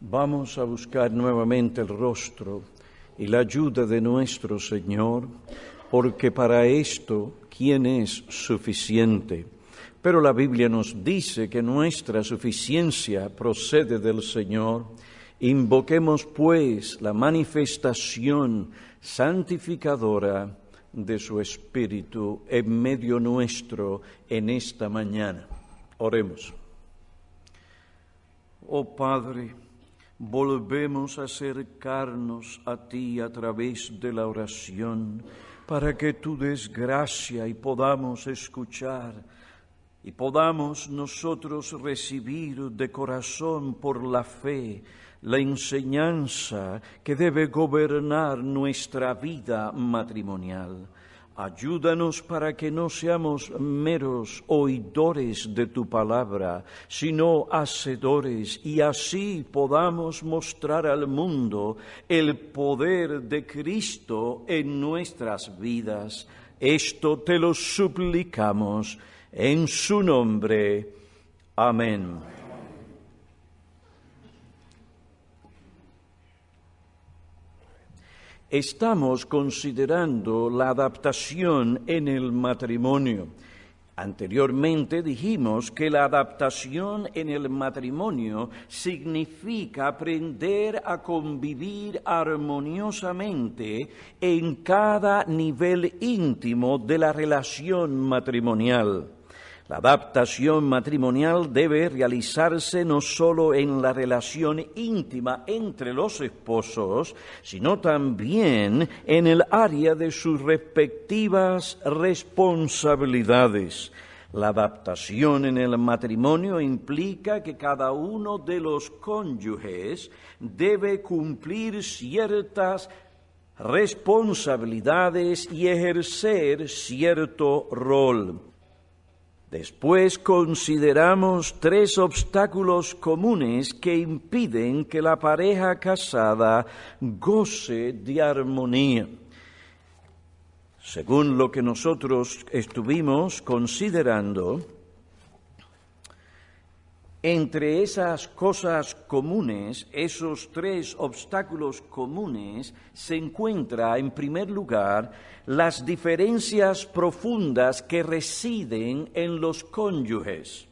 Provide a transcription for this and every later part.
Vamos a buscar nuevamente el rostro y la ayuda de nuestro Señor, porque para esto, ¿quién es suficiente? Pero la Biblia nos dice que nuestra suficiencia procede del Señor. Invoquemos, pues, la manifestación santificadora de su Espíritu en medio nuestro en esta mañana. Oremos. Oh Padre, volvemos a acercarnos a ti a través de la oración, para que tú des gracia y podamos escuchar, y podamos nosotros recibir de corazón por la fe la enseñanza que debe gobernar nuestra vida matrimonial. Ayúdanos para que no seamos meros oidores de tu palabra, sino hacedores, y así podamos mostrar al mundo el poder de Cristo en nuestras vidas. Esto te lo suplicamos en su nombre. Amén. Estamos considerando la adaptación en el matrimonio. Anteriormente dijimos que la adaptación en el matrimonio significa aprender a convivir armoniosamente en cada nivel íntimo de la relación matrimonial. La adaptación matrimonial debe realizarse no solo en la relación íntima entre los esposos, sino también en el área de sus respectivas responsabilidades. La adaptación en el matrimonio implica que cada uno de los cónyuges debe cumplir ciertas responsabilidades y ejercer cierto rol. Después consideramos 3 obstáculos comunes que impiden que la pareja casada goce de armonía. Según lo que nosotros estuvimos considerando, entre esas cosas comunes, esos 3 obstáculos comunes, se encuentra, en primer lugar, las diferencias profundas que residen en los cónyuges.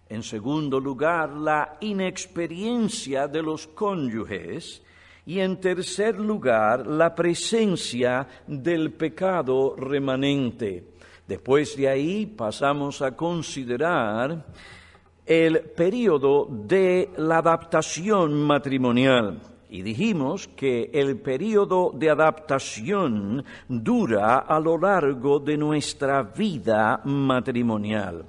En segundo lugar, la inexperiencia de los cónyuges. Y en tercer lugar, la presencia del pecado remanente. Después de ahí pasamos a considerar el período de la adaptación matrimonial. Y dijimos que el período de adaptación dura a lo largo de nuestra vida matrimonial.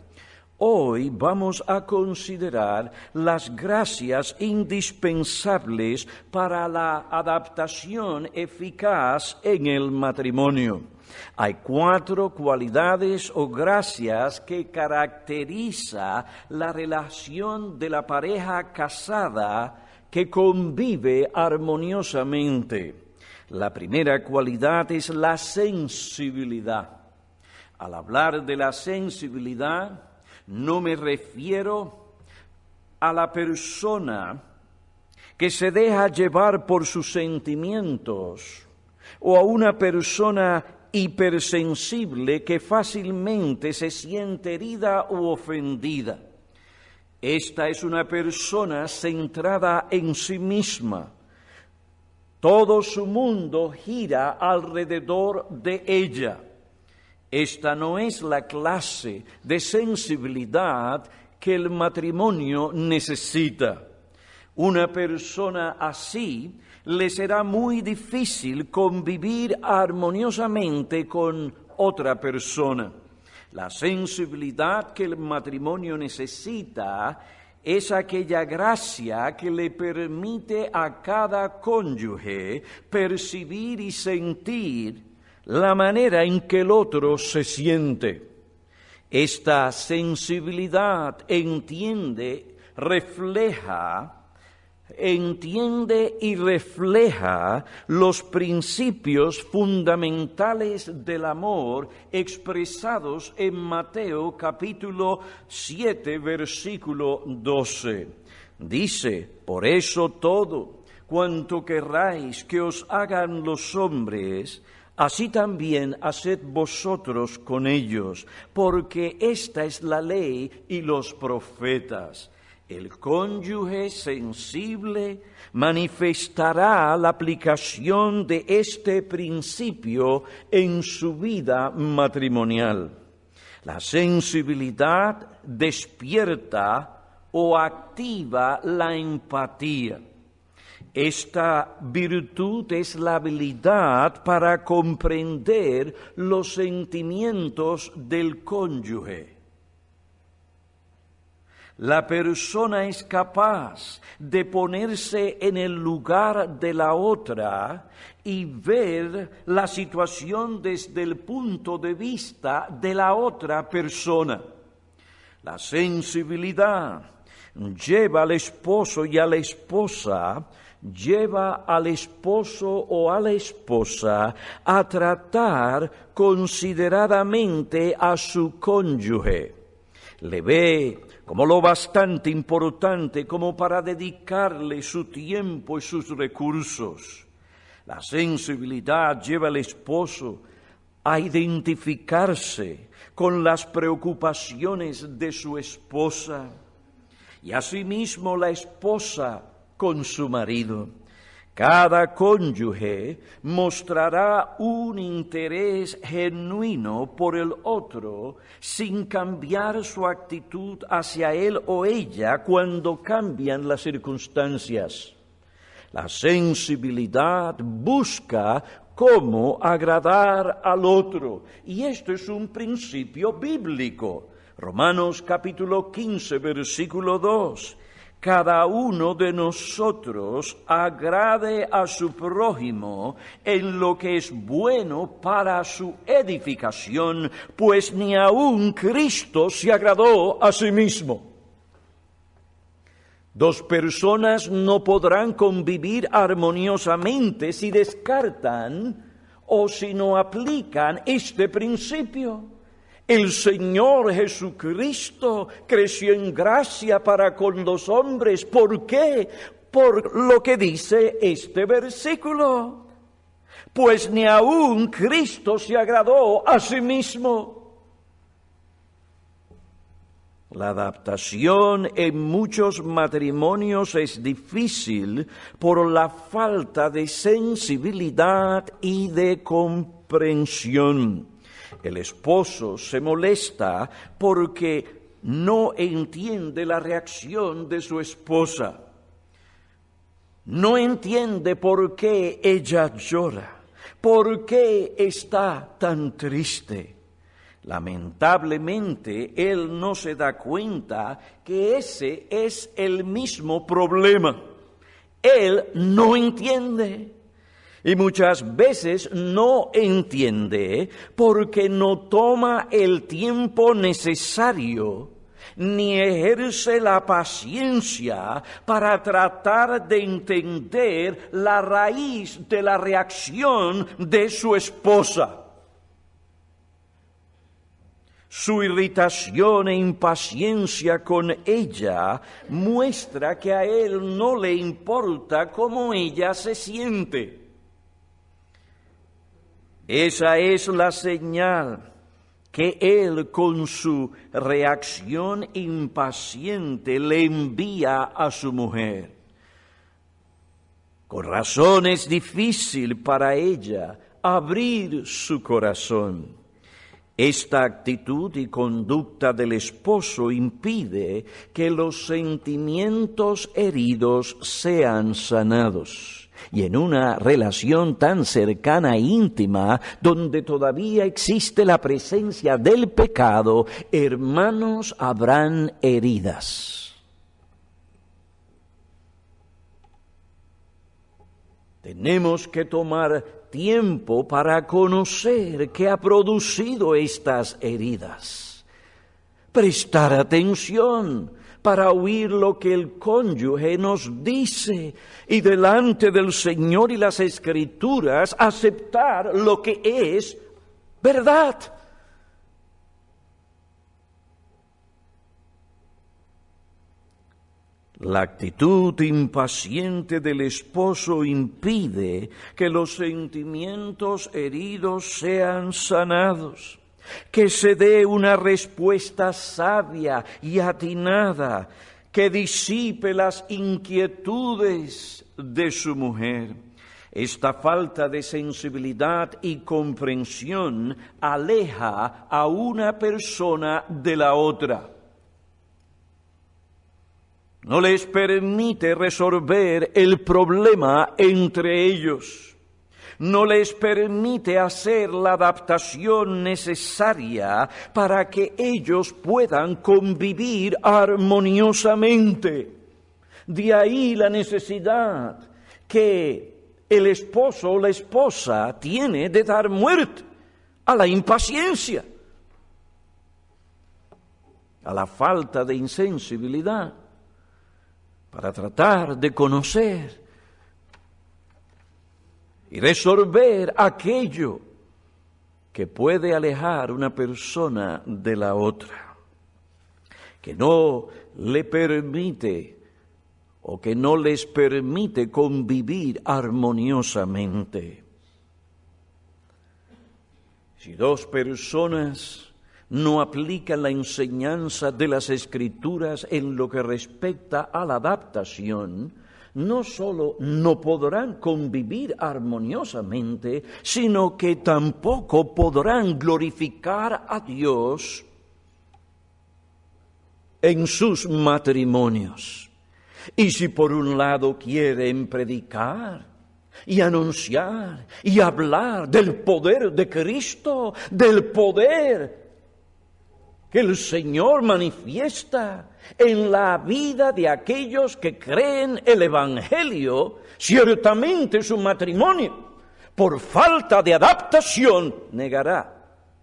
Hoy vamos a considerar las gracias indispensables para la adaptación eficaz en el matrimonio. Hay 4 cualidades o gracias que caracteriza la relación de la pareja casada que convive armoniosamente. La primera cualidad es la sensibilidad. Al hablar de la sensibilidad, no me refiero a la persona que se deja llevar por sus sentimientos o a una persona hipersensible que fácilmente se siente herida u ofendida. Esta es una persona centrada en sí misma. Todo su mundo gira alrededor de ella. Esta no es la clase de sensibilidad que el matrimonio necesita. Una persona así le será muy difícil convivir armoniosamente con otra persona. La sensibilidad que el matrimonio necesita es aquella gracia que le permite a cada cónyuge percibir y sentir la manera en que el otro se siente. Esta sensibilidad entiende y refleja los principios fundamentales del amor expresados en Mateo capítulo 7, versículo 12. Dice, por eso todo cuanto querráis que os hagan los hombres, así también haced vosotros con ellos, porque esta es la ley y los profetas. El cónyuge sensible manifestará la aplicación de este principio en su vida matrimonial. La sensibilidad despierta o activa la empatía. Esta virtud es la habilidad para comprender los sentimientos del cónyuge. La persona es capaz de ponerse en el lugar de la otra y ver la situación desde el punto de vista de la otra persona. La sensibilidad lleva al esposo y a la esposa, lleva al esposo o a la esposa a tratar consideradamente a su cónyuge. Le ve como lo bastante importante como para dedicarle su tiempo y sus recursos. La sensibilidad lleva al esposo a identificarse con las preocupaciones de su esposa y asimismo la esposa con su marido. Cada cónyuge mostrará un interés genuino por el otro sin cambiar su actitud hacia él o ella cuando cambian las circunstancias. La sensibilidad busca cómo agradar al otro, y esto es un principio bíblico. Romanos capítulo 15, versículo 2. Cada uno de nosotros agrade a su prójimo en lo que es bueno para su edificación, pues ni aun Cristo se agradó a sí mismo. Dos personas no podrán convivir armoniosamente si descartan o si no aplican este principio. El Señor Jesucristo creció en gracia para con los hombres. ¿Por qué? Por lo que dice este versículo. Pues ni aun Cristo se agradó a sí mismo. La adaptación en muchos matrimonios es difícil por la falta de sensibilidad y de comprensión. El esposo se molesta porque no entiende la reacción de su esposa. No entiende por qué ella llora, por qué está tan triste. Lamentablemente, él no se da cuenta que ese es el mismo problema. Él no entiende. Y muchas veces no entiende porque no toma el tiempo necesario ni ejerce la paciencia para tratar de entender la raíz de la reacción de su esposa. Su irritación e impaciencia con ella muestra que a él no le importa cómo ella se siente. Esa es la señal que él con su reacción impaciente le envía a su mujer. Con razón es difícil para ella abrir su corazón. Esta actitud y conducta del esposo impide que los sentimientos heridos sean sanados. Y en una relación tan cercana e íntima, donde todavía existe la presencia del pecado, hermanos, habrán heridas. Tenemos que tomar tiempo para conocer qué ha producido estas heridas. Prestar atención para oír lo que el cónyuge nos dice y delante del Señor y las Escrituras aceptar lo que es verdad. La actitud impaciente del esposo impide que los sentimientos heridos sean sanados, que se dé una respuesta sabia y atinada, que disipe las inquietudes de su mujer. Esta falta de sensibilidad y comprensión aleja a una persona de la otra. No les permite resolver el problema entre ellos. No les permite hacer la adaptación necesaria para que ellos puedan convivir armoniosamente. De ahí la necesidad que el esposo o la esposa tiene de dar muerte a la impaciencia, a la falta de insensibilidad, para tratar de conocer y resolver aquello que puede alejar una persona de la otra, que no le permite o que no les permite convivir armoniosamente. Si dos personas no aplican la enseñanza de las Escrituras en lo que respecta a la adaptación, no solo no podrán convivir armoniosamente, sino que tampoco podrán glorificar a Dios en sus matrimonios. Y si por un lado quieren predicar y anunciar y hablar del poder de Cristo, del poder que el Señor manifiesta en la vida de aquellos que creen el Evangelio, ciertamente su matrimonio, por falta de adaptación, negará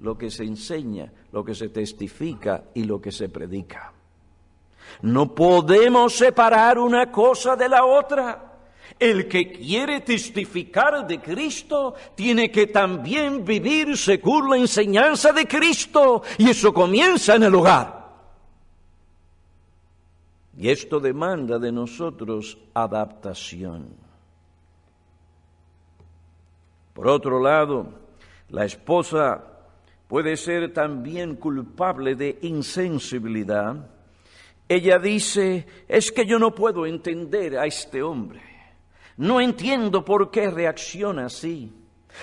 lo que se enseña, lo que se testifica y lo que se predica. No podemos separar una cosa de la otra. El que quiere testificar de Cristo tiene que también vivir según la enseñanza de Cristo, y eso comienza en el hogar. Y esto demanda de nosotros adaptación. Por otro lado, la esposa puede ser también culpable de insensibilidad. Ella dice: es que yo no puedo entender a este hombre. No entiendo por qué reacciona así.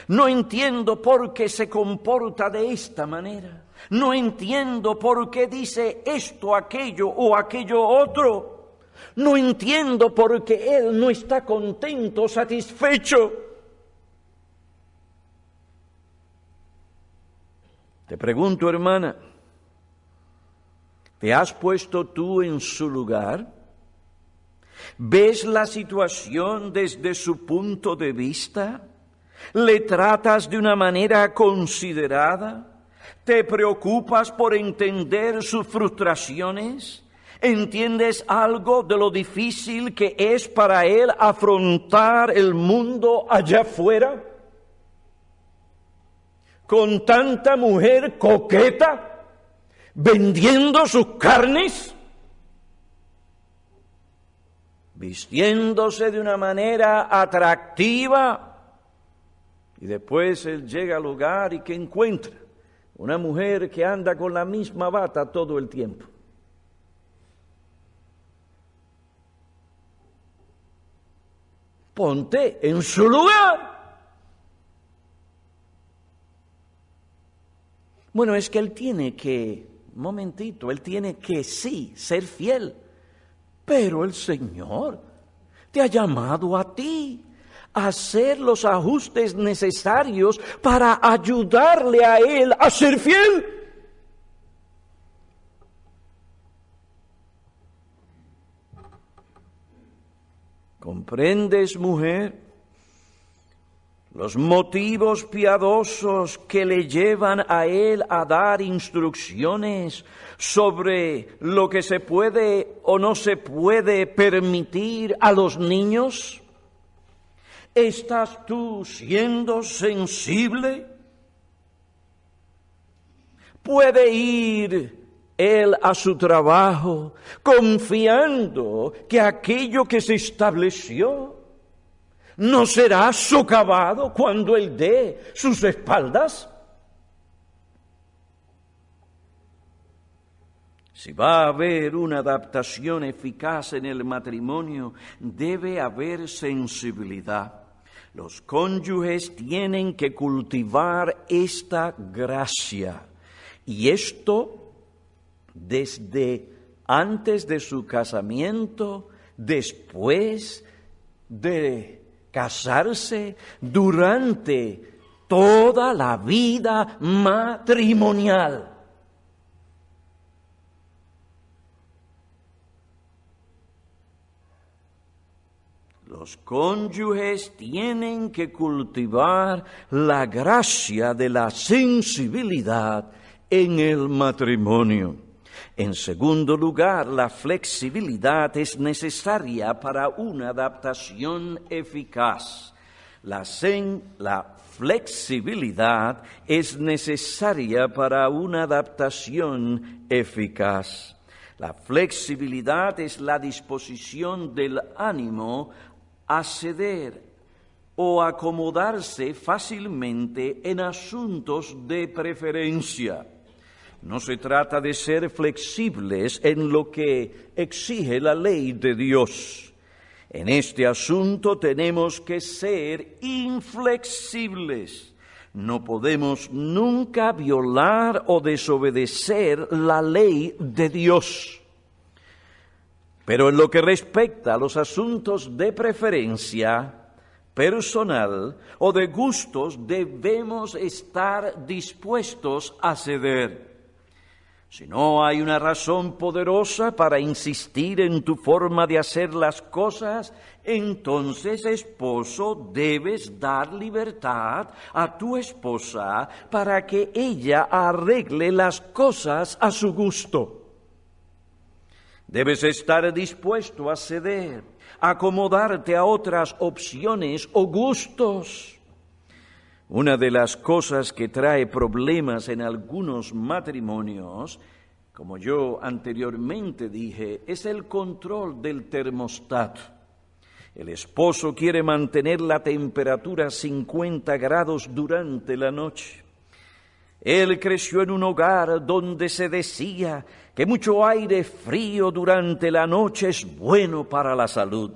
No entiendo por qué se comporta de esta manera. No entiendo por qué dice esto, aquello o aquello otro. No entiendo por qué él no está contento, satisfecho. Te pregunto, hermana, ¿te has puesto tú en su lugar? ¿Ves la situación desde su punto de vista? ¿Le tratas de una manera considerada? ¿Te preocupas por entender sus frustraciones? ¿Entiendes algo de lo difícil que es para él afrontar el mundo allá afuera? Con tanta mujer coqueta, vendiendo sus carnes, vistiéndose de una manera atractiva, y después él llega al hogar y ¿qué encuentra? Una mujer que anda con la misma bata todo el tiempo. Ponte en su lugar. Bueno, es que él tiene que, él tiene que sí ser fiel. Pero el Señor te ha llamado a ti a hacer los ajustes necesarios para ayudarle a él a ser fiel. ¿Comprendes, mujer, los motivos piadosos que le llevan a él a dar instrucciones sobre lo que se puede o no se puede permitir a los niños? ¿Estás tú siendo sensible? Puede ir él a su trabajo, confiando que aquello que se estableció no será socavado cuando él dé sus espaldas. Si va a haber una adaptación eficaz en el matrimonio, debe haber sensibilidad. Los cónyuges tienen que cultivar esta gracia. Y esto desde antes de su casamiento, después de casarse, durante toda la vida matrimonial. Los cónyuges tienen que cultivar la gracia de la sensibilidad en el matrimonio. En segundo lugar, la flexibilidad es necesaria para una adaptación eficaz. La flexibilidad es necesaria para una adaptación eficaz. La flexibilidad es la disposición del ánimo a ceder o acomodarse fácilmente en asuntos de preferencia. No se trata de ser flexibles en lo que exige la ley de Dios. En este asunto tenemos que ser inflexibles. No podemos nunca violar o desobedecer la ley de Dios. Pero en lo que respecta a los asuntos de preferencia personal o de gustos, debemos estar dispuestos a ceder. Si no hay una razón poderosa para insistir en tu forma de hacer las cosas, entonces, esposo, debes dar libertad a tu esposa para que ella arregle las cosas a su gusto. Debes estar dispuesto a ceder, a acomodarte a otras opciones o gustos. Una de las cosas que trae problemas en algunos matrimonios, como yo anteriormente dije, es el control del termostato. El esposo quiere mantener la temperatura a 50 grados durante la noche. Él creció en un hogar donde se decía que mucho aire frío durante la noche es bueno para la salud.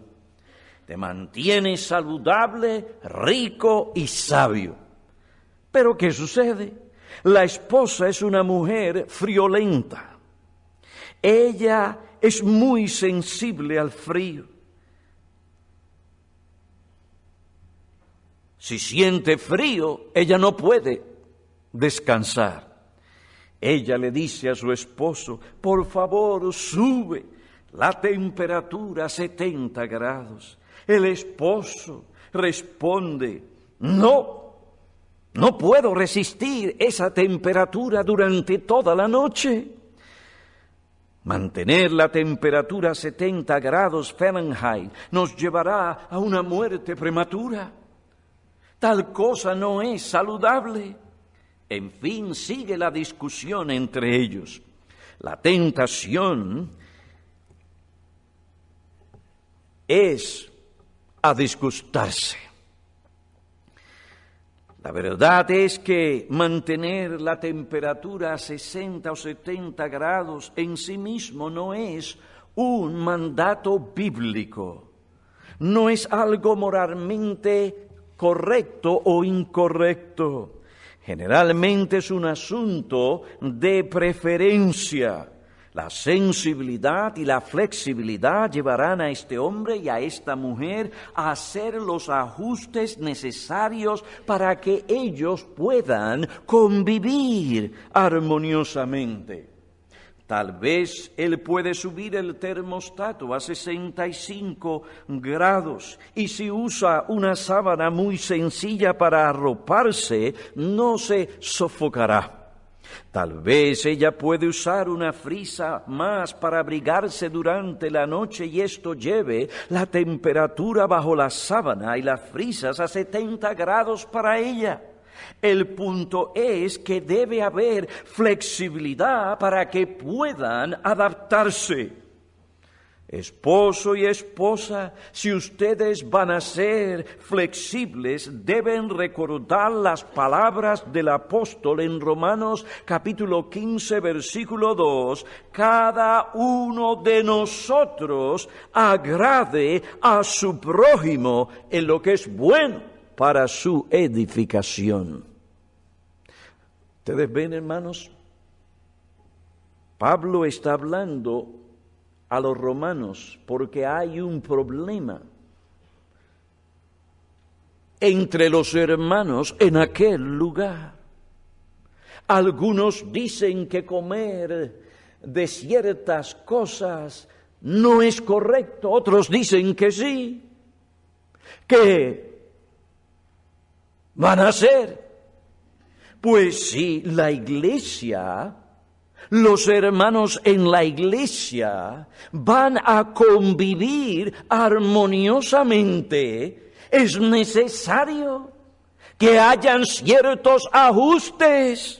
Te mantiene saludable, rico y sabio. Pero ¿qué sucede? La esposa es una mujer friolenta. Ella es muy sensible al frío. Si siente frío, ella no puede descansar. Ella le dice a su esposo, por favor, sube la temperatura a 70 grados. El esposo responde, no puedo resistir esa temperatura durante toda la noche. Mantener la temperatura a 70 grados Fahrenheit nos llevará a una muerte prematura. Tal cosa no es saludable. En fin, sigue la discusión entre ellos. La tentación es a disgustarse. La verdad es que mantener la temperatura a 60 o 70 grados en sí mismo no es un mandato bíblico. No es algo moralmente correcto o incorrecto. Generalmente es un asunto de preferencia. La sensibilidad y la flexibilidad llevarán a este hombre y a esta mujer a hacer los ajustes necesarios para que ellos puedan convivir armoniosamente. Tal vez él puede subir el termostato a 65 grados y si usa una sábana muy sencilla para arroparse, no se sofocará. Tal vez ella puede usar una frisa más para abrigarse durante la noche y esto lleve la temperatura bajo la sábana y las frisas a 70 grados para ella. El punto es que debe haber flexibilidad para que puedan adaptarse. Esposo y esposa, si ustedes van a ser flexibles, deben recordar las palabras del apóstol en Romanos capítulo 15, versículo 2. Cada uno de nosotros agrade a su prójimo en lo que es bueno para su edificación. ¿Ustedes ven, hermanos? Pablo está hablando a los romanos porque hay un problema entre los hermanos en aquel lugar. Algunos dicen que comer de ciertas cosas no es correcto, otros dicen que sí. ¿Qué van a hacer? Pues si la iglesia, los hermanos en la iglesia van a convivir armoniosamente, es necesario que hayan ciertos ajustes.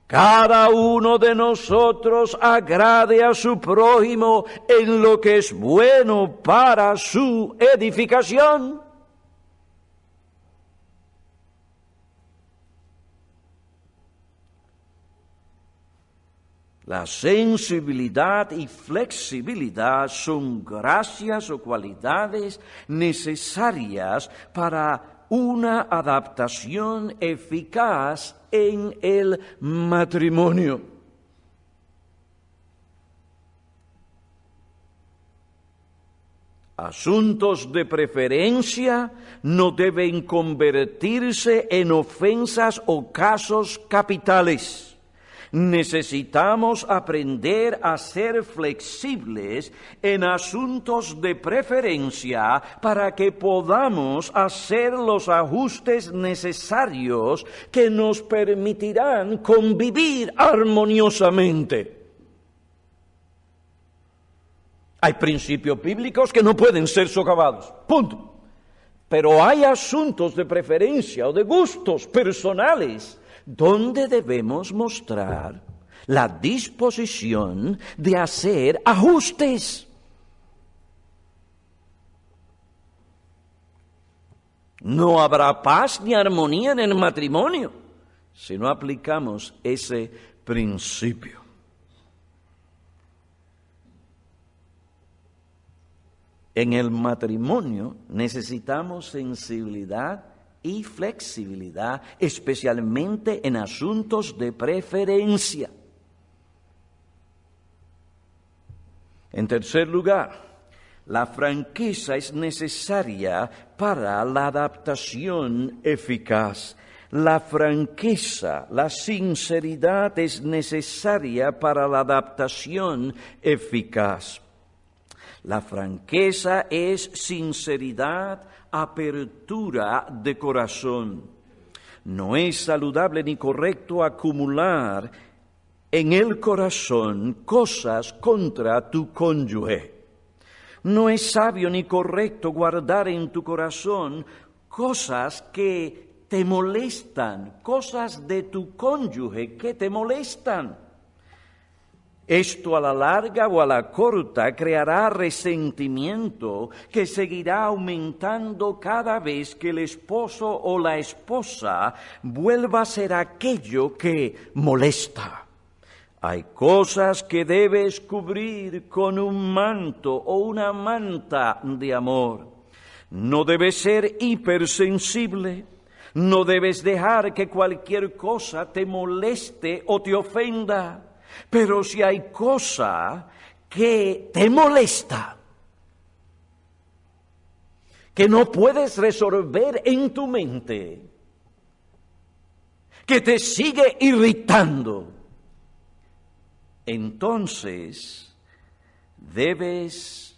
Cada uno de nosotros agrade a su prójimo en lo que es bueno para su edificación. La sensibilidad y flexibilidad son gracias o cualidades necesarias para una adaptación eficaz en el matrimonio. Asuntos de preferencia no deben convertirse en ofensas o casos capitales. Necesitamos aprender a ser flexibles en asuntos de preferencia para que podamos hacer los ajustes necesarios que nos permitirán convivir armoniosamente. Hay principios bíblicos que no pueden ser socavados, punto. Pero hay asuntos de preferencia o de gustos personales donde debemos mostrar la disposición de hacer ajustes. No habrá paz ni armonía en el matrimonio si no aplicamos ese principio. En el matrimonio necesitamos sensibilidad y flexibilidad, especialmente en asuntos de preferencia. En tercer lugar, la franqueza es necesaria para la adaptación eficaz. La franqueza, la sinceridad es necesaria para la adaptación eficaz. La franqueza es sinceridad, apertura de corazón. No es saludable ni correcto acumular en el corazón cosas contra tu cónyuge. No es sabio ni correcto guardar en tu corazón cosas que te molestan, cosas de tu cónyuge que te molestan. Esto a la larga o a la corta creará resentimiento que seguirá aumentando cada vez que el esposo o la esposa vuelva a ser aquello que molesta. Hay cosas que debes cubrir con un manto o una manta de amor. No debes ser hipersensible. No debes dejar que cualquier cosa te moleste o te ofenda. Pero si hay cosa que te molesta, que no puedes resolver en tu mente, que te sigue irritando, entonces debes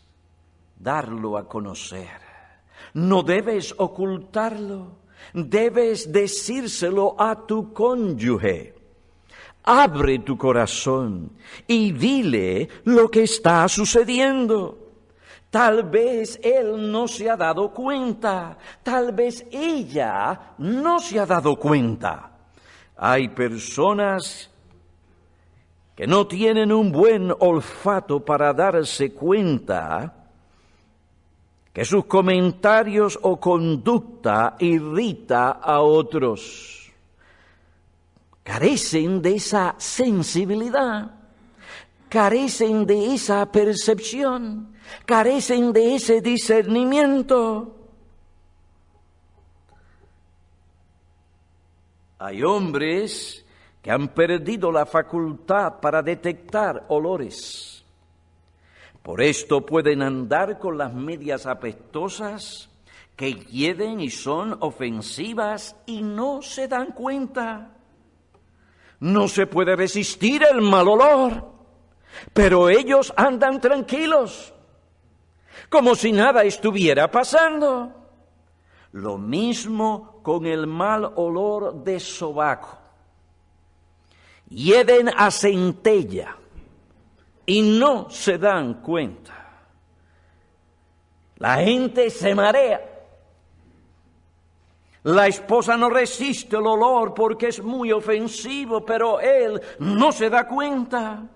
darlo a conocer. No debes ocultarlo, debes decírselo a tu cónyuge. Abre tu corazón y dile lo que está sucediendo. Tal vez él no se ha dado cuenta, tal vez ella no se ha dado cuenta. Hay personas que no tienen un buen olfato para darse cuenta que sus comentarios o conducta irrita a otros. Carecen de esa sensibilidad, carecen de esa percepción, carecen de ese discernimiento. Hay hombres que han perdido la facultad para detectar olores. Por esto pueden andar con las medias apestosas que hieden y son ofensivas y no se dan cuenta. No se puede resistir el mal olor, pero ellos andan tranquilos, como si nada estuviera pasando. Lo mismo con el mal olor de sobaco. Hieden a centella y no se dan cuenta. La gente se marea. La esposa no resiste el olor porque es muy ofensivo, pero él no se da cuenta.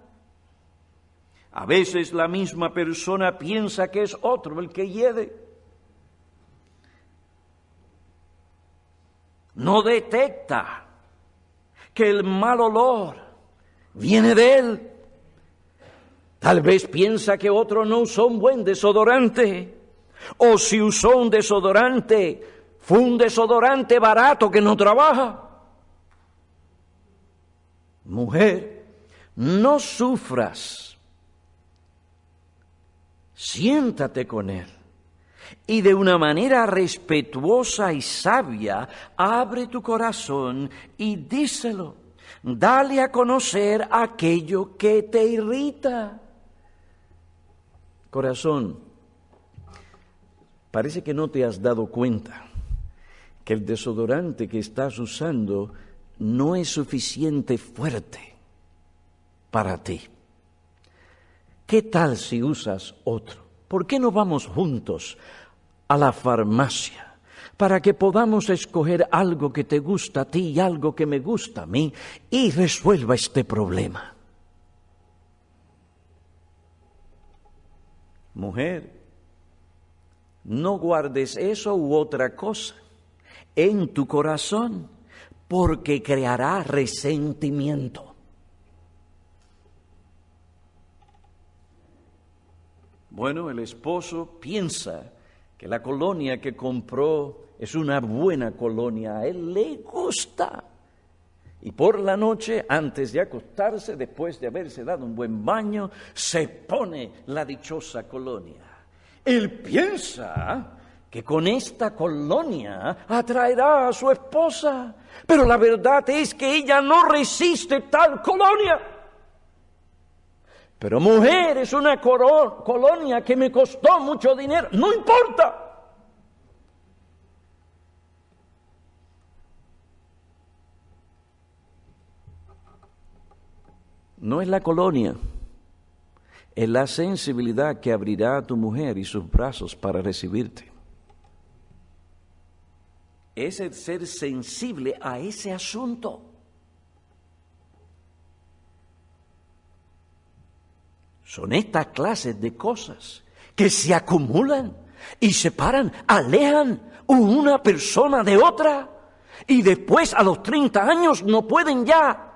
A veces la misma persona piensa que es otro el que hiede. No detecta que el mal olor viene de él. Tal vez piensa que otro no usó un buen desodorante, o si usó un desodorante, fue un desodorante barato que no trabaja. Mujer, no sufras. Siéntate con él y de una manera respetuosa y sabia abre tu corazón y díselo. Dale a conocer aquello que te irrita. Corazón, parece que no te has dado cuenta que el desodorante que estás usando no es suficiente fuerte para ti. ¿Qué tal si usas otro? ¿Por qué no vamos juntos a la farmacia para que podamos escoger algo que te gusta a ti y algo que me gusta a mí y resuelva este problema? Mujer, no guardes eso u otra cosa en tu corazón, porque creará resentimiento. Bueno, el esposo piensa que la colonia que compró es una buena colonia, a él le gusta. Y por la noche, antes de acostarse, después de haberse dado un buen baño, se pone la dichosa colonia. Él piensa que con esta colonia atraerá a su esposa, pero la verdad es que ella no resiste tal colonia. Pero mujer, es una colonia que me costó mucho dinero, no importa. No es la colonia, es la sensibilidad que abrirá a tu mujer y sus brazos para recibirte. Es el ser sensible a ese asunto. Son estas clases de cosas que se acumulan y separan, alejan una persona de otra, y después a los 30 años no pueden ya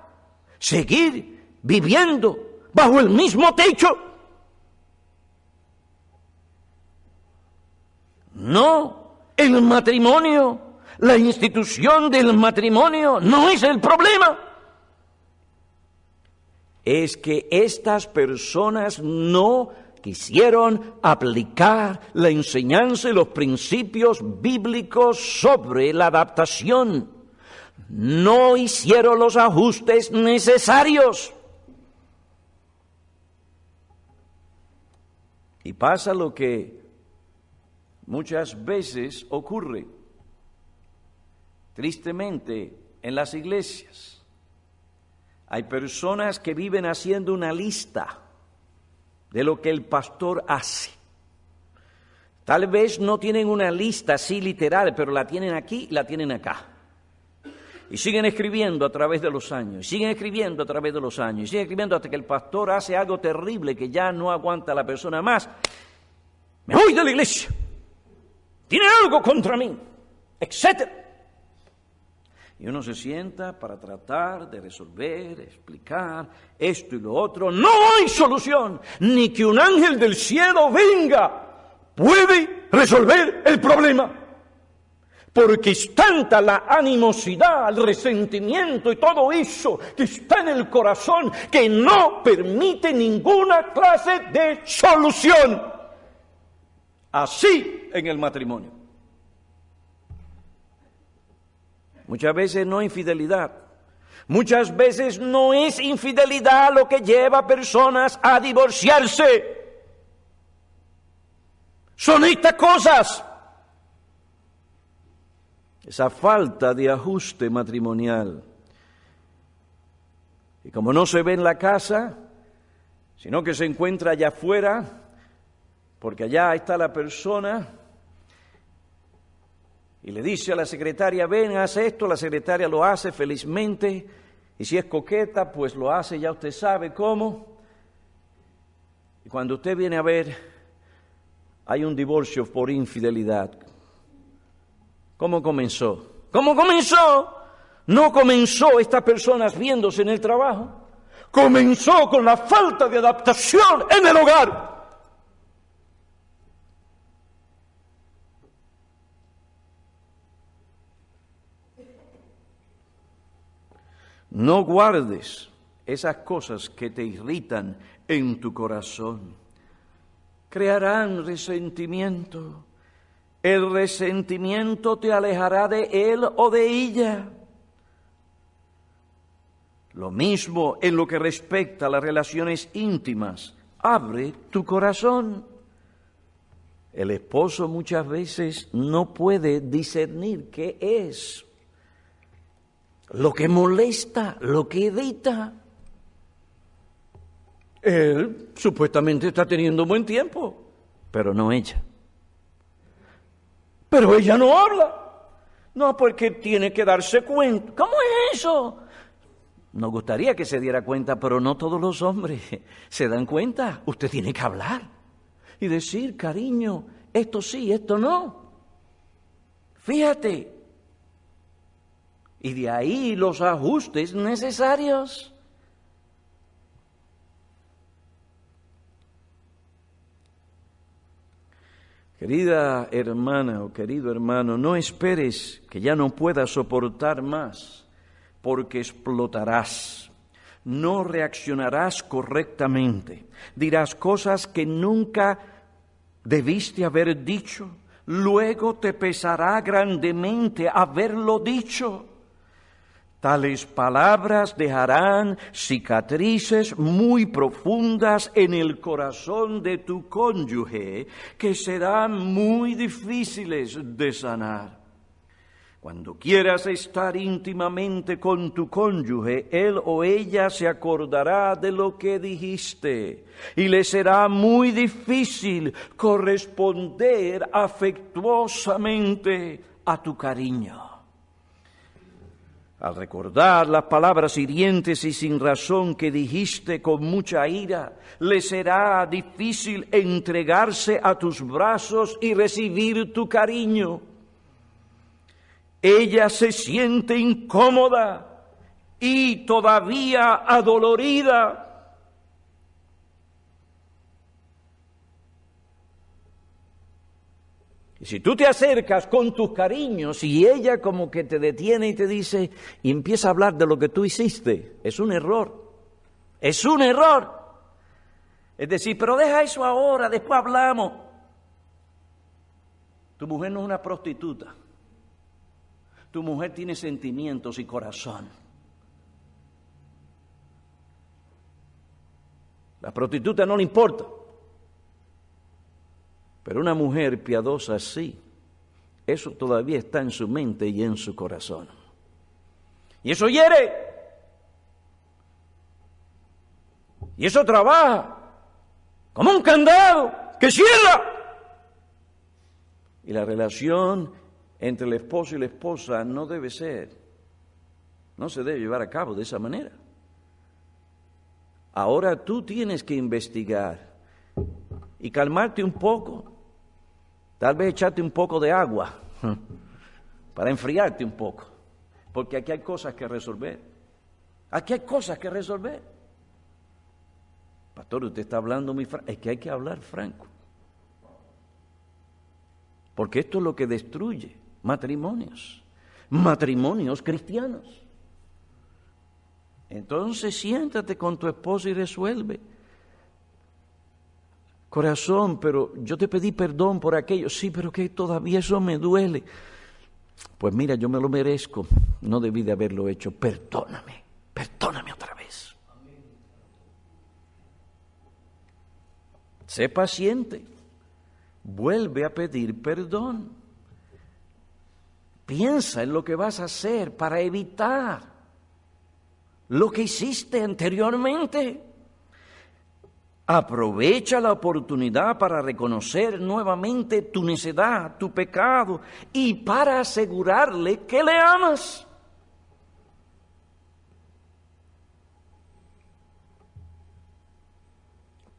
seguir viviendo bajo el mismo techo. No, el matrimonio, la institución del matrimonio no es el problema. Es que estas personas no quisieron aplicar la enseñanza y los principios bíblicos sobre la adaptación. No hicieron los ajustes necesarios. Y pasa lo que muchas veces ocurre, tristemente, en las iglesias. Hay personas que viven haciendo una lista de lo que el pastor hace, Tal vez no tienen una lista así literal, pero la tienen aquí y la tienen acá. Y siguen escribiendo a través de los años, y siguen escribiendo a través de los años, y siguen escribiendo hasta que el pastor hace algo terrible que ya no aguanta la persona más. Me voy de la iglesia. Tiene algo contra mí, etc. Y uno se sienta para tratar de resolver, explicar esto y lo otro. No hay solución, ni que un ángel del cielo venga puede resolver el problema. Porque es tanta la animosidad, el resentimiento y todo eso que está en el corazón que no permite ninguna clase de solución. Así en el matrimonio. Muchas veces no infidelidad. Muchas veces no es infidelidad lo que lleva a personas a divorciarse. Son estas cosas. Esa falta de ajuste matrimonial. Y como no se ve en la casa, sino que se encuentra allá afuera, porque allá está la persona, y le dice a la secretaria, ven, haz esto, la secretaria lo hace felizmente, y si es coqueta, pues lo hace, ya usted sabe cómo. Y cuando usted viene a ver, hay un divorcio por infidelidad. ¿Cómo comenzó? ¿Cómo comenzó? No comenzó estas personas viéndose en el trabajo. Comenzó con la falta de adaptación en el hogar. No guardes esas cosas que te irritan en tu corazón. Crearán resentimiento. El resentimiento te alejará de él o de ella. Lo mismo en lo que respecta a las relaciones íntimas. Abre tu corazón. El esposo muchas veces no puede discernir qué es lo que molesta, lo que irrita. Él supuestamente está teniendo buen tiempo, pero no ella. Pero ella no habla. No, porque tiene que darse cuenta. ¿Cómo es eso? Nos gustaría que se diera cuenta, pero no todos los hombres se dan cuenta. Usted tiene que hablar y decir, cariño, esto sí, esto no. Fíjate. Y de ahí los ajustes necesarios. Querida hermana o querido hermano, no esperes que ya no puedas soportar más, porque explotarás. No reaccionarás correctamente. Dirás cosas que nunca debiste haber dicho. Luego te pesará grandemente haberlo dicho. Tales palabras dejarán cicatrices muy profundas en el corazón de tu cónyuge que serán muy difíciles de sanar. Cuando quieras estar íntimamente con tu cónyuge, él o ella se acordará de lo que dijiste y le será muy difícil corresponder afectuosamente a tu cariño. Al recordar las palabras hirientes y sin razón que dijiste con mucha ira, le será difícil entregarse a tus brazos y recibir tu cariño. Ella se siente incómoda y todavía adolorida. Y si tú te acercas con tus cariños y ella como que te detiene y te dice, y empieza a hablar de lo que tú hiciste, es un error. Es un error. Es decir, pero deja eso ahora, después hablamos. Tu mujer no es una prostituta. Tu mujer tiene sentimientos y corazón. La prostituta no le importa. Pero una mujer piadosa sí, eso todavía está en su mente y en su corazón. Y eso hiere. Y eso trabaja como un candado que cierra. Y la relación entre el esposo y la esposa no se debe llevar a cabo de esa manera. Ahora tú tienes que investigar y calmarte un poco, tal vez echarte un poco de agua para enfriarte un poco, porque aquí hay cosas que resolver. Aquí hay cosas que resolver. Pastor, usted está hablando muy franco. Es que hay que hablar franco. Porque esto es lo que destruye matrimonios cristianos. Entonces siéntate con tu esposo y resuelve. Corazón, pero yo te pedí perdón por aquello. Sí, pero que todavía eso me duele. Pues mira, yo me lo merezco. No debí de haberlo hecho. Perdóname otra vez. Sé paciente. Vuelve a pedir perdón. Piensa en lo que vas a hacer para evitar lo que hiciste anteriormente. Aprovecha la oportunidad para reconocer nuevamente tu necedad, tu pecado, y para asegurarle que le amas.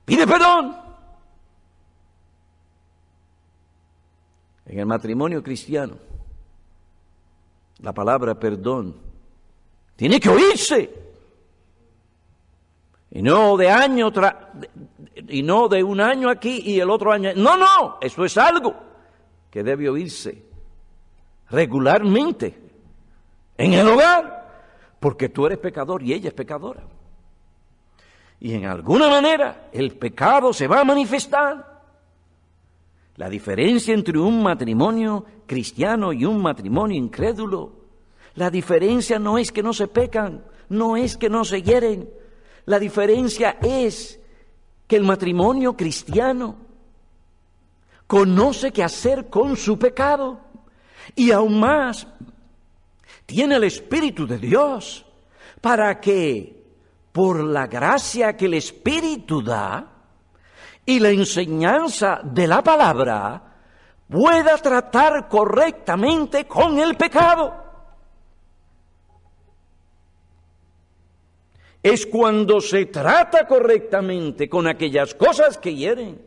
Pide perdón. En el matrimonio cristiano, la palabra perdón tiene que oírse. Y no de un año aquí y el otro año. No, eso es algo que debe oírse regularmente en el hogar, porque tú eres pecador y ella es pecadora. Y en alguna manera el pecado se va a manifestar. La diferencia entre un matrimonio cristiano y un matrimonio incrédulo, la diferencia no es que no se pecan, no es que no se hieren. La diferencia es que el matrimonio cristiano conoce qué hacer con su pecado y aún más tiene el Espíritu de Dios para que, por la gracia que el Espíritu da y la enseñanza de la palabra, pueda tratar correctamente con el pecado. Es cuando se trata correctamente con aquellas cosas que hieren,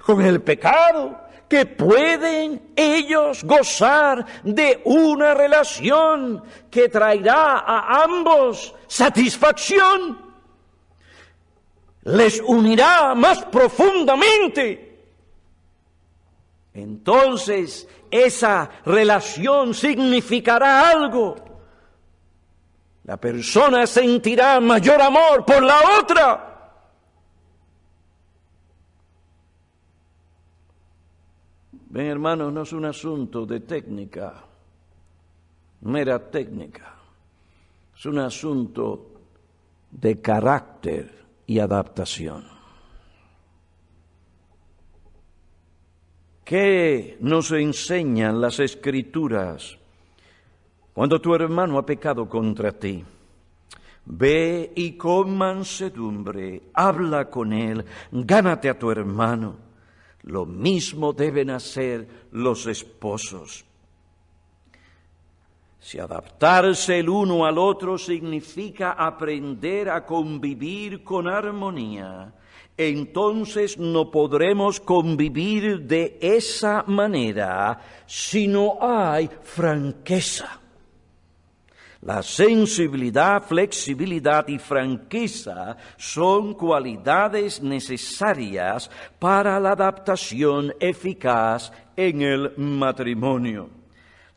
con el pecado, que pueden ellos gozar de una relación que traerá a ambos satisfacción, les unirá más profundamente. Entonces, esa relación significará algo. La persona sentirá mayor amor por la otra. Ven, hermanos, no es un asunto de técnica, mera técnica. Es un asunto de carácter y adaptación. ¿Qué nos enseñan las Escrituras cuando tu hermano ha pecado contra ti? Ve y con mansedumbre habla con él, gánate a tu hermano. Lo mismo deben hacer los esposos. Si adaptarse el uno al otro significa aprender a convivir con armonía, entonces no podremos convivir de esa manera si no hay franqueza. La sensibilidad, flexibilidad y franqueza son cualidades necesarias para la adaptación eficaz en el matrimonio.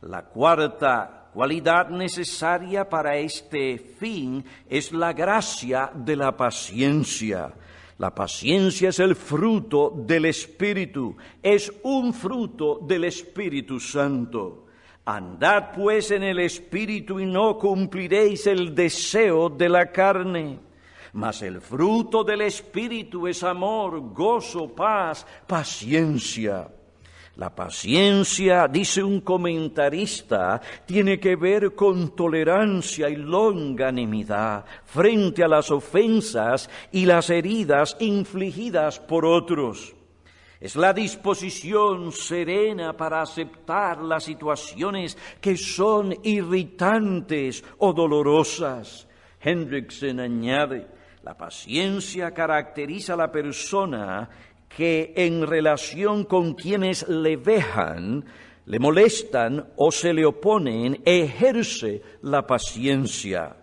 La cuarta cualidad necesaria para este fin es la gracia de la paciencia. La paciencia es el fruto del Espíritu, es un fruto del Espíritu Santo. Andad pues en el Espíritu y no cumpliréis el deseo de la carne. Mas el fruto del Espíritu es amor, gozo, paz, paciencia. La paciencia, dice un comentarista, tiene que ver con tolerancia y longanimidad frente a las ofensas y las heridas infligidas por otros. Es la disposición serena para aceptar las situaciones que son irritantes o dolorosas. Hendriksen añade, la paciencia caracteriza a la persona que en relación con quienes le vejan, le molestan o se le oponen, ejerce la paciencia.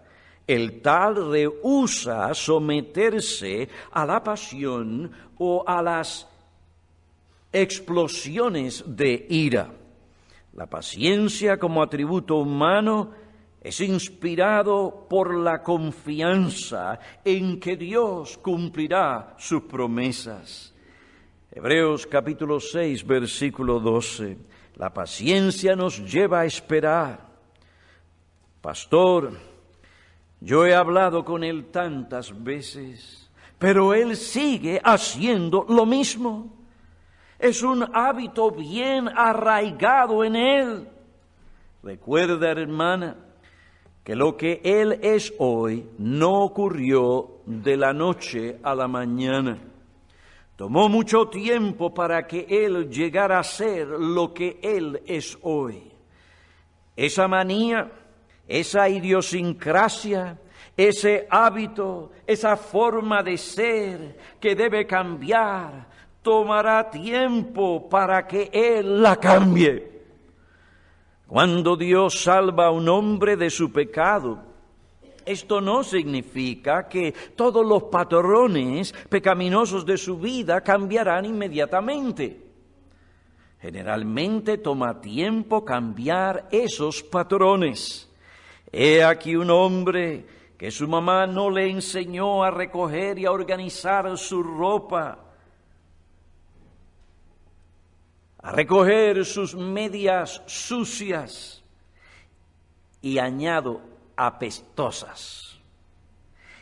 El tal rehúsa someterse a la pasión o a las explosiones de ira. La paciencia como atributo humano es inspirado por la confianza en que Dios cumplirá sus promesas. Hebreos capítulo 6, versículo 12. La paciencia nos lleva a esperar. Pastor, yo he hablado con él tantas veces, pero él sigue haciendo lo mismo. Es un hábito bien arraigado en él. Recuerda, hermana, que lo que él es hoy no ocurrió de la noche a la mañana. Tomó mucho tiempo para que él llegara a ser lo que él es hoy. Esa manía, esa idiosincrasia, ese hábito, esa forma de ser que debe cambiar, tomará tiempo para que él la cambie. Cuando Dios salva a un hombre de su pecado, esto no significa que todos los patrones pecaminosos de su vida cambiarán inmediatamente. Generalmente toma tiempo cambiar esos patrones. He aquí un hombre que su mamá no le enseñó a recoger y a organizar su ropa, a recoger sus medias sucias y añado apestosas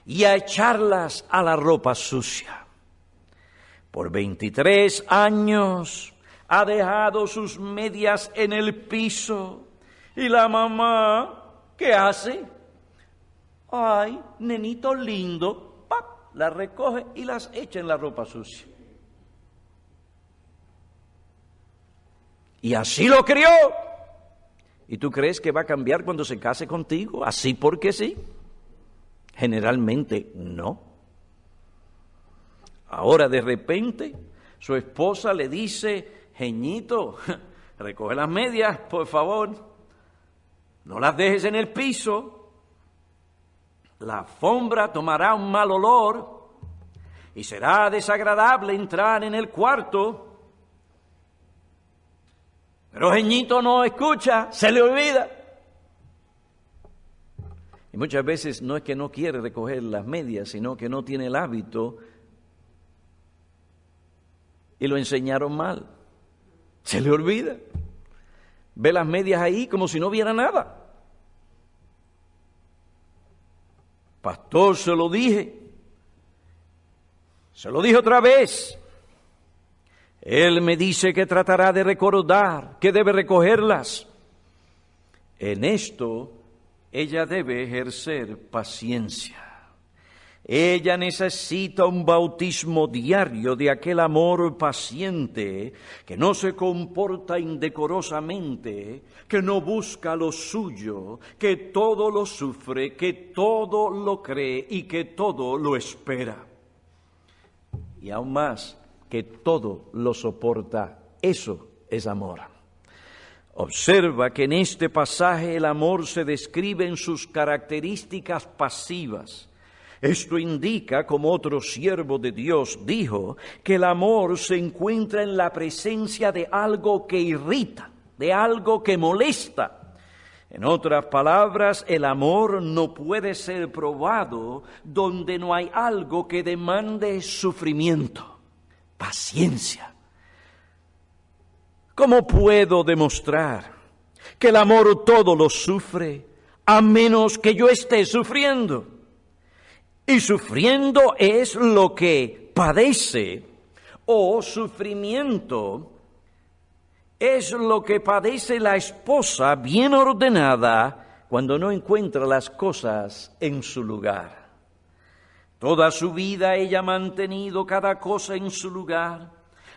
y a echarlas a la ropa sucia. Por 23 años ha dejado sus medias en el piso y la mamá, ¿qué hace? Ay, nenito lindo, ¡pap!, las recoge y las echa en la ropa sucia. Y así lo crió. ¿Y tú crees que va a cambiar cuando se case contigo? ¿Así porque sí? Generalmente no. Ahora de repente su esposa le dice, Jeñito, recoge las medias, por favor. No las dejes en el piso. La alfombra tomará un mal olor y será desagradable entrar en el cuarto. Pero Jeñito no escucha, se le olvida. Y muchas veces no es que no quiere recoger las medias, sino que no tiene el hábito y lo enseñaron mal. Se le olvida. Ve las medias ahí como si no viera nada. Pastor, se lo dije. Se lo dije otra vez. Él me dice que tratará de recordar, que debe recogerlas. En esto, ella debe ejercer paciencia. Ella necesita un bautismo diario de aquel amor paciente que no se comporta indecorosamente, que no busca lo suyo, que todo lo sufre, que todo lo cree y que todo lo espera. Y aún más, que todo lo soporta. Eso es amor. Observa que en este pasaje el amor se describe en sus características pasivas. Esto indica, como otro siervo de Dios dijo, que el amor se encuentra en la presencia de algo que irrita, de algo que molesta. En otras palabras, el amor no puede ser probado donde no hay algo que demande sufrimiento. Paciencia. ¿Cómo puedo demostrar que el amor todo lo sufre a menos que yo esté sufriendo? Y sufriendo es lo que padece, o sufrimiento es lo que padece la esposa bien ordenada cuando no encuentra las cosas en su lugar. Toda su vida ella ha mantenido cada cosa en su lugar,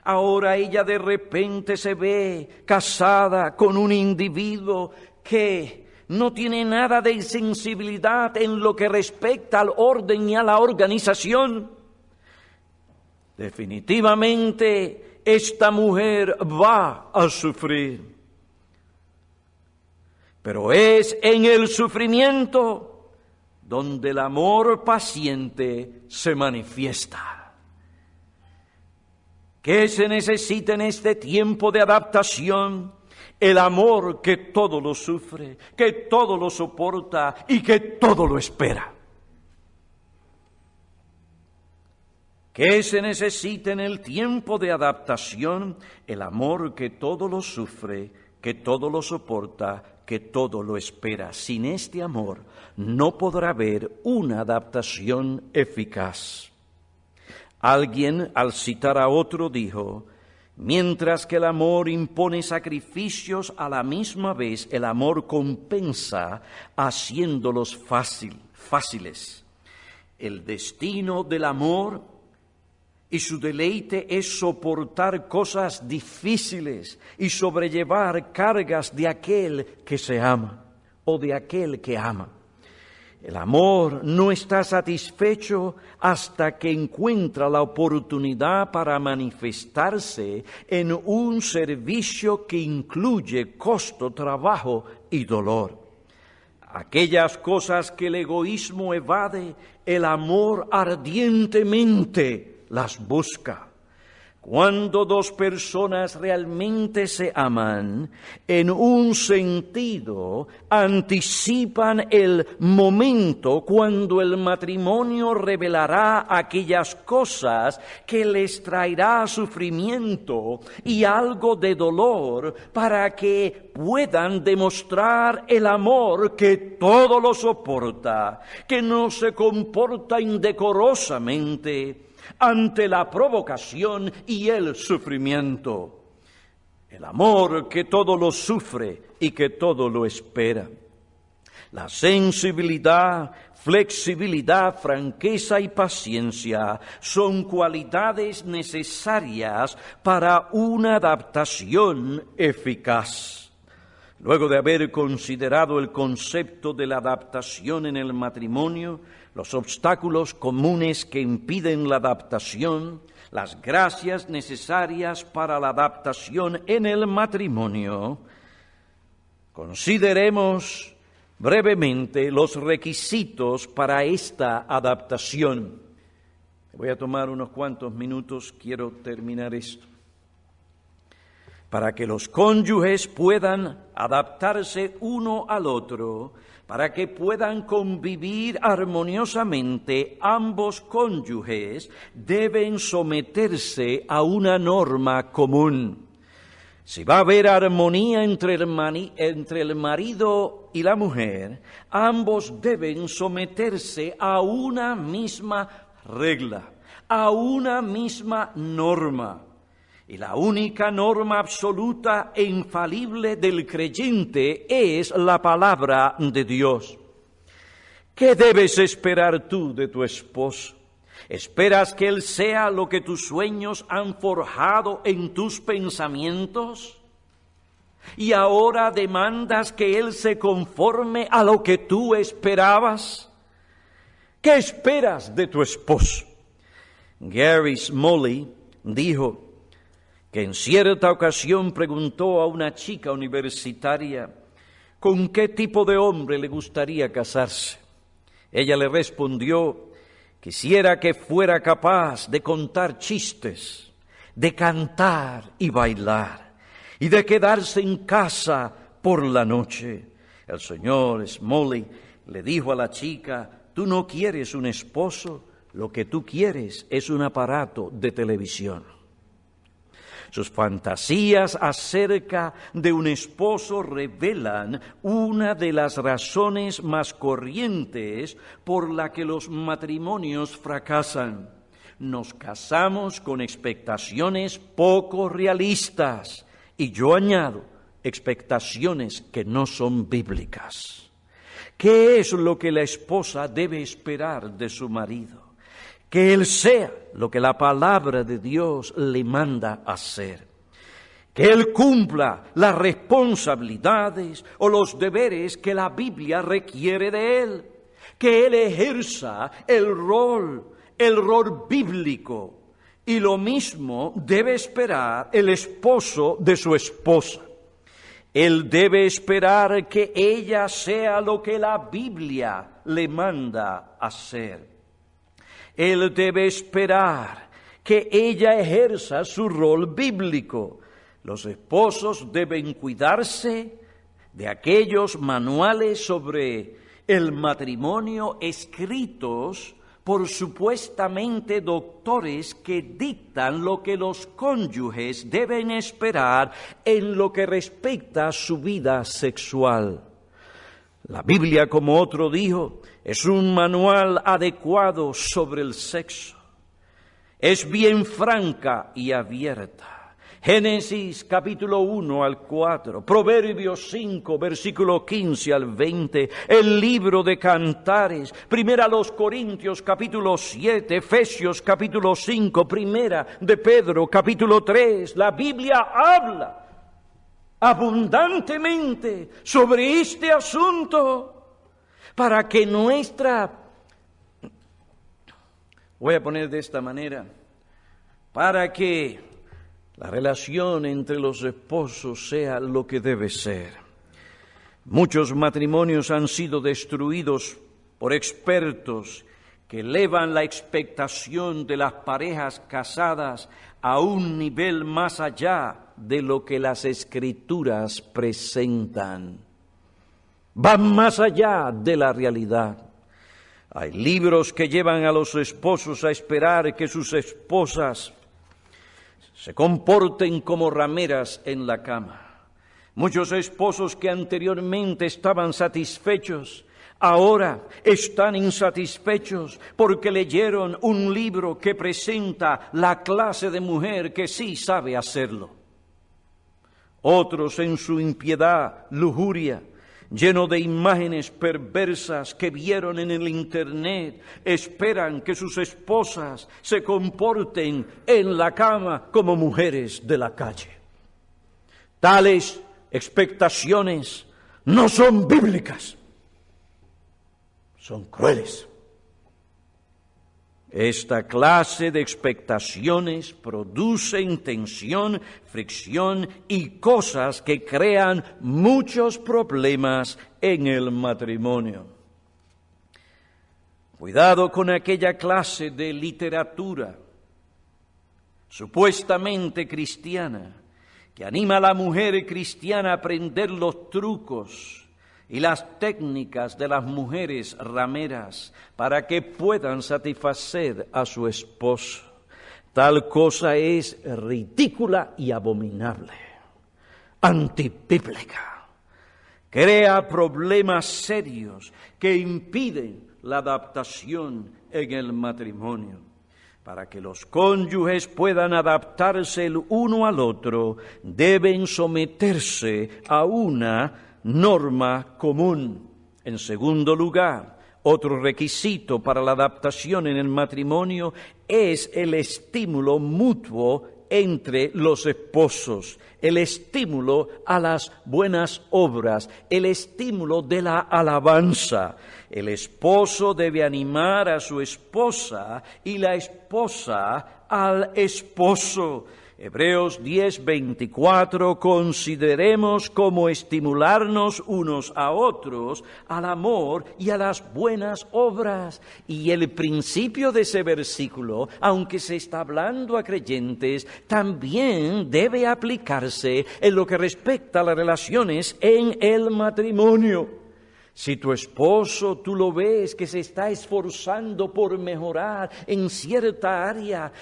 Ahora ella de repente se ve casada con un individuo que no tiene nada de sensibilidad en lo que respecta al orden y a la organización. Definitivamente esta mujer va a sufrir. Pero es en el sufrimiento donde el amor paciente se manifiesta. ¿Qué se necesita en este tiempo de adaptación? El amor que todo lo sufre, que todo lo soporta y que todo lo espera. ¿Qué se necesita en el tiempo de adaptación? El amor que todo lo sufre, que todo lo soporta, que todo lo espera. Sin este amor no podrá haber una adaptación eficaz. Alguien, al citar a otro, dijo: mientras que el amor impone sacrificios, a la misma vez el amor compensa haciéndolos fáciles. El destino del amor y su deleite es soportar cosas difíciles y sobrellevar cargas de aquel que se ama o de aquel que ama. El amor no está satisfecho hasta que encuentra la oportunidad para manifestarse en un servicio que incluye costo, trabajo y dolor. Aquellas cosas que el egoísmo evade, el amor ardientemente las busca. Cuando dos personas realmente se aman, en un sentido, anticipan el momento cuando el matrimonio revelará aquellas cosas que les traerá sufrimiento y algo de dolor para que puedan demostrar el amor que todo lo soporta, que no se comporta indecorosamente ante la provocación y el sufrimiento. El amor que todo lo sufre y que todo lo espera. La sensibilidad, flexibilidad, franqueza y paciencia son cualidades necesarias para una adaptación eficaz. Luego de haber considerado el concepto de la adaptación en el matrimonio, los obstáculos comunes que impiden la adaptación, las gracias necesarias para la adaptación en el matrimonio, consideremos brevemente los requisitos para esta adaptación. Voy a tomar unos cuantos minutos, quiero terminar esto. Para que los cónyuges puedan adaptarse uno al otro, para que puedan convivir armoniosamente, ambos cónyuges deben someterse a una norma común. Si va a haber armonía entre el marido y la mujer, ambos deben someterse a una misma regla, a una misma norma. Y la única norma absoluta e infalible del creyente es la palabra de Dios. ¿Qué debes esperar tú de tu esposo? ¿Esperas que él sea lo que tus sueños han forjado en tus pensamientos? ¿Y ahora demandas que él se conforme a lo que tú esperabas? ¿Qué esperas de tu esposo? Gary Smalley dijo que en cierta ocasión preguntó a una chica universitaria con qué tipo de hombre le gustaría casarse. Ella le respondió: quisiera que fuera capaz de contar chistes, de cantar y bailar, y de quedarse en casa por la noche. El señor Smalley le dijo a la chica: tú no quieres un esposo, lo que tú quieres es un aparato de televisión. Sus fantasías acerca de un esposo revelan una de las razones más corrientes por la que los matrimonios fracasan. Nos casamos con expectaciones poco realistas y yo añado, expectaciones que no son bíblicas. ¿Qué es lo que la esposa debe esperar de su marido? que él sea lo que la palabra de Dios le manda hacer, que él cumpla las responsabilidades o los deberes que la Biblia requiere de él, que él ejerza el rol bíblico, y lo mismo debe esperar el esposo de su esposa. Él debe esperar que ella sea lo que la Biblia le manda hacer. Él debe esperar que ella ejerza su rol bíblico. Los esposos deben cuidarse de aquellos manuales sobre el matrimonio escritos por supuestamente doctores que dictan lo que los cónyuges deben esperar en lo que respecta a su vida sexual. La Biblia, como otro dijo, es un manual adecuado sobre el sexo. Es bien franca y abierta. Génesis capítulo 1 al 4, Proverbios 5, versículo 15 al 20, el libro de Cantares, Primera a los Corintios capítulo 7, Efesios capítulo 5, Primera de Pedro capítulo 3. La Biblia habla abundantemente sobre este asunto para que voy a poner de esta manera, para que la relación entre los esposos sea lo que debe ser. Muchos matrimonios han sido destruidos por expertos que elevan la expectación de las parejas casadas a un nivel más allá de lo que las Escrituras presentan. Van más allá de la realidad. Hay libros que llevan a los esposos a esperar que sus esposas se comporten como rameras en la cama. Muchos esposos que anteriormente estaban satisfechos, ahora están insatisfechos porque leyeron un libro que presenta la clase de mujer que sí sabe hacerlo. Otros en su impiedad, lujuria, lleno de imágenes perversas que vieron en el Internet, esperan que sus esposas se comporten en la cama como mujeres de la calle. Tales expectaciones no son bíblicas, son crueles. Esta clase de expectaciones producen tensión, fricción y cosas que crean muchos problemas en el matrimonio. Cuidado con aquella clase de literatura supuestamente cristiana que anima a la mujer cristiana a aprender los trucos y las técnicas de las mujeres rameras para que puedan satisfacer a su esposo. Tal cosa es ridícula y abominable, antibíblica. Crea problemas serios que impiden la adaptación en el matrimonio. Para que los cónyuges puedan adaptarse el uno al otro, deben someterse a una norma común. En segundo lugar, otro requisito para la adaptación en el matrimonio es el estímulo mutuo entre los esposos, el estímulo a las buenas obras, el estímulo de la alabanza. El esposo debe animar a su esposa y la esposa al esposo. Hebreos 10:24, consideremos cómo estimularnos unos a otros al amor y a las buenas obras. Y el principio de ese versículo, aunque se está hablando a creyentes, también debe aplicarse en lo que respecta a las relaciones en el matrimonio. Si tu esposo, tú lo ves que se está esforzando por mejorar en cierta área,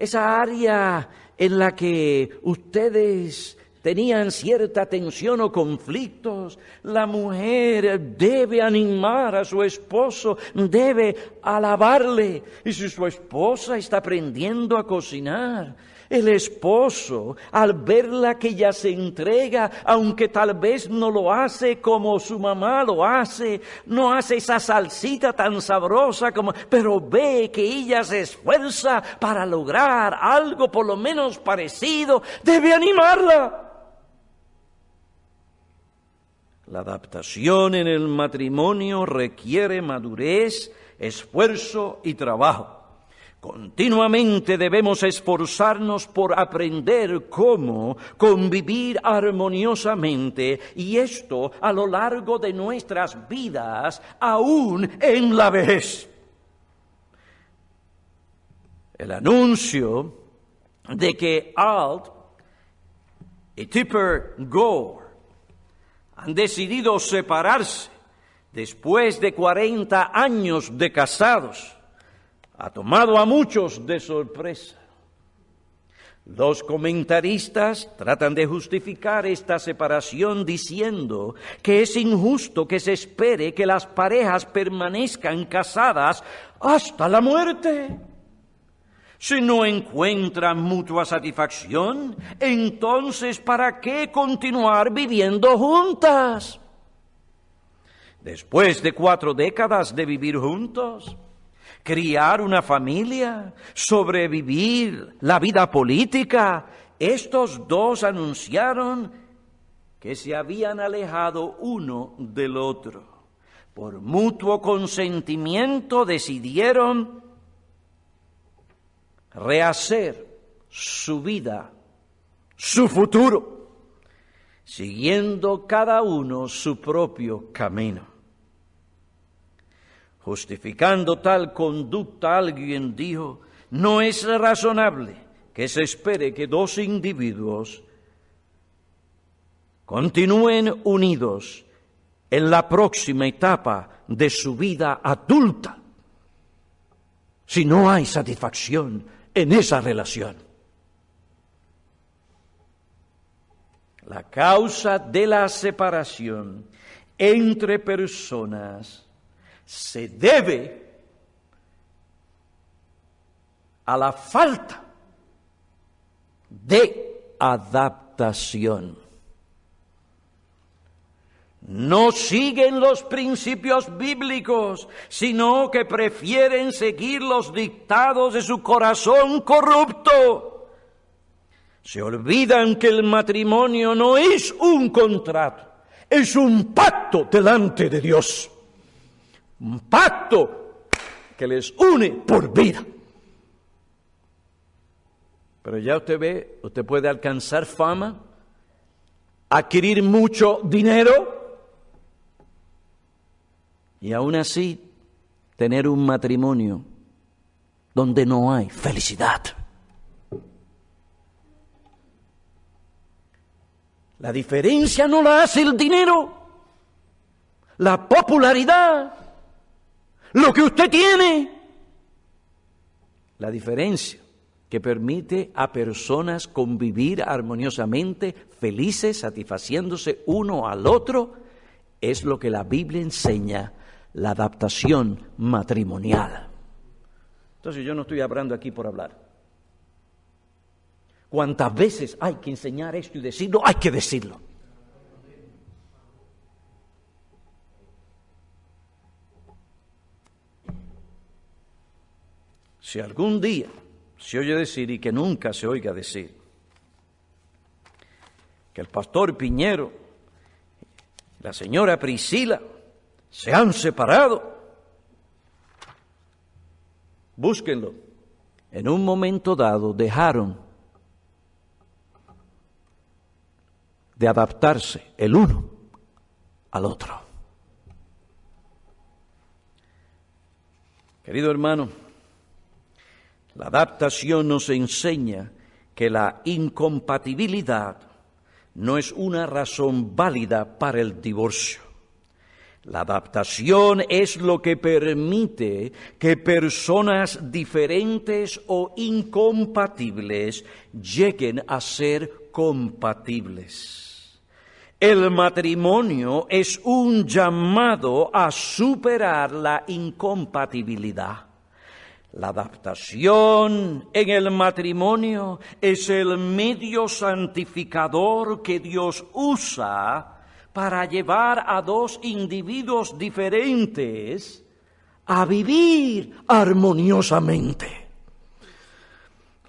esa área en la que ustedes tenían cierta tensión o conflictos, la mujer debe animar a su esposo, debe alabarle. Y si su esposa está aprendiendo a cocinar, El esposo, al verla que ella se entrega, aunque tal vez no lo hace como su mamá lo hace, no hace esa salsita tan sabrosa como, pero ve que ella se esfuerza para lograr algo por lo menos parecido, debe animarla. La adaptación en el matrimonio requiere madurez, esfuerzo y trabajo. Continuamente debemos esforzarnos por aprender cómo convivir armoniosamente, y esto a lo largo de nuestras vidas, aún en la vejez. El anuncio de que Alt y Tipper Gore han decidido separarse después de 40 años de casados ha tomado a muchos de sorpresa. Los comentaristas tratan de justificar esta separación diciendo que es injusto que se espere que las parejas permanezcan casadas hasta la muerte. Si no encuentran mutua satisfacción, entonces ¿para qué continuar viviendo juntas? Después de 4 décadas de vivir juntos, criar una familia, sobrevivir la vida política, estos dos anunciaron que se habían alejado uno del otro. Por mutuo consentimiento decidieron rehacer su vida, su futuro, siguiendo cada uno su propio camino. Justificando tal conducta, alguien dijo, no es razonable que se espere que 2 individuos continúen unidos en la próxima etapa de su vida adulta si no hay satisfacción en esa relación. La causa de la separación entre personas se debe a la falta de adaptación. No siguen los principios bíblicos, sino que prefieren seguir los dictados de su corazón corrupto. Se olvidan que el matrimonio no es un contrato, es un pacto delante de Dios. Un pacto que les une por vida. Pero ya usted ve, usted puede alcanzar fama, adquirir mucho dinero y aún así tener un matrimonio donde no hay felicidad. La diferencia no la hace el dinero, la popularidad, lo que usted tiene. La diferencia que permite a personas convivir armoniosamente, felices, satisfaciéndose uno al otro, es lo que la Biblia enseña, la adaptación matrimonial. Entonces yo no estoy hablando aquí por hablar. ¿Cuántas veces hay que enseñar esto y decirlo? Hay que decirlo. Si algún día se oye decir, y que nunca se oiga decir, que el pastor Piñero y la señora Priscila se han separado, búsquenlo. En un momento dado dejaron de adaptarse el uno al otro. Querido hermano, la adaptación nos enseña que la incompatibilidad no es una razón válida para el divorcio. La adaptación es lo que permite que personas diferentes o incompatibles lleguen a ser compatibles. El matrimonio es un llamado a superar la incompatibilidad. La adaptación en el matrimonio es el medio santificador que Dios usa para llevar a dos individuos diferentes a vivir armoniosamente.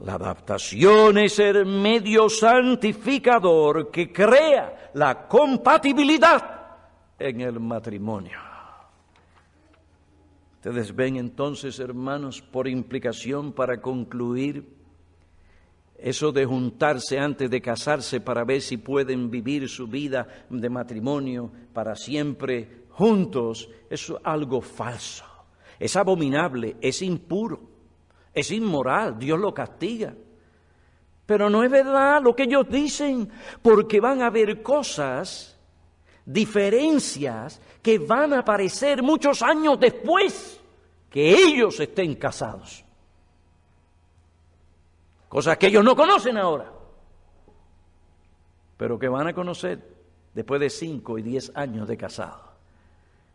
La adaptación es el medio santificador que crea la compatibilidad en el matrimonio. Ustedes ven entonces, hermanos, por implicación, para concluir, eso de juntarse antes de casarse para ver si pueden vivir su vida de matrimonio para siempre juntos, es algo falso, es abominable, es impuro, es inmoral, Dios lo castiga. Pero no es verdad lo que ellos dicen, porque van a haber cosas, diferencias que van a aparecer muchos años después que ellos estén casados. Cosas que ellos no conocen ahora, pero que van a conocer después de 5 y 10 años de casado.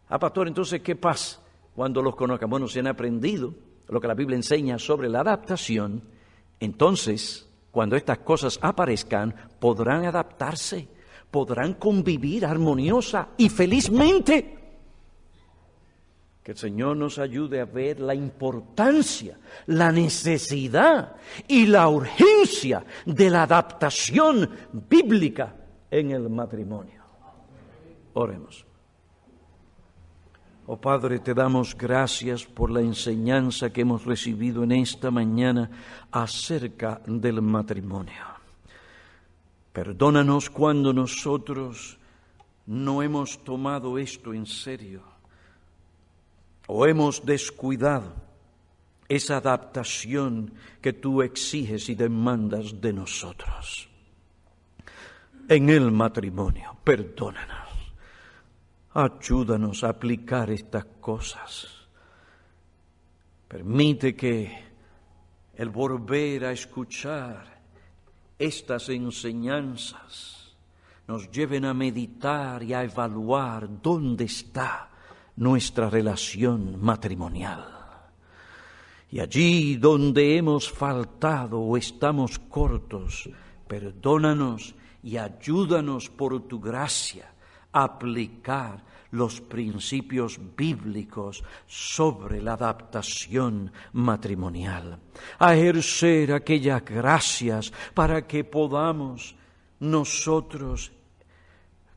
Pastor, entonces, ¿qué pasa cuando los conozcan? Bueno, si han aprendido lo que la Biblia enseña sobre la adaptación, entonces, cuando estas cosas aparezcan, podrán adaptarse, podrán convivir armoniosa y felizmente. Que el Señor nos ayude a ver la importancia, la necesidad y la urgencia de la adaptación bíblica en el matrimonio. Oremos. Oh Padre, te damos gracias por la enseñanza que hemos recibido en esta mañana acerca del matrimonio. Perdónanos cuando nosotros no hemos tomado esto en serio o hemos descuidado esa adaptación que tú exiges y demandas de nosotros. En el matrimonio, perdónanos. Ayúdanos a aplicar estas cosas. Permite que el volver a escuchar estas enseñanzas nos lleven a meditar y a evaluar dónde está nuestra relación matrimonial. Y allí donde hemos faltado o estamos cortos, perdónanos y ayúdanos por tu gracia a aplicar los principios bíblicos sobre la adaptación matrimonial, a ejercer aquellas gracias para que podamos nosotros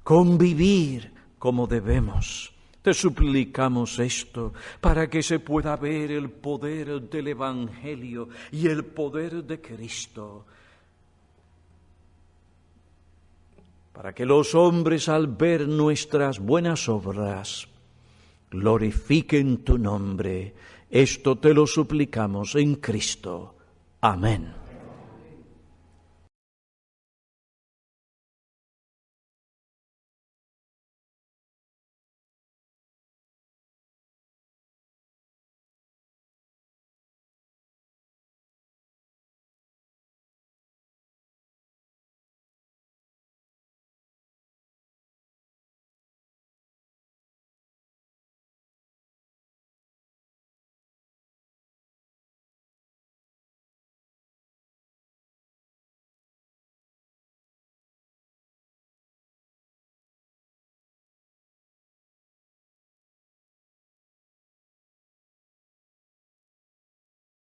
convivir como debemos. Te suplicamos esto para que se pueda ver el poder del Evangelio y el poder de Cristo, para que los hombres al ver nuestras buenas obras glorifiquen tu nombre. Esto te lo suplicamos en Cristo. Amén.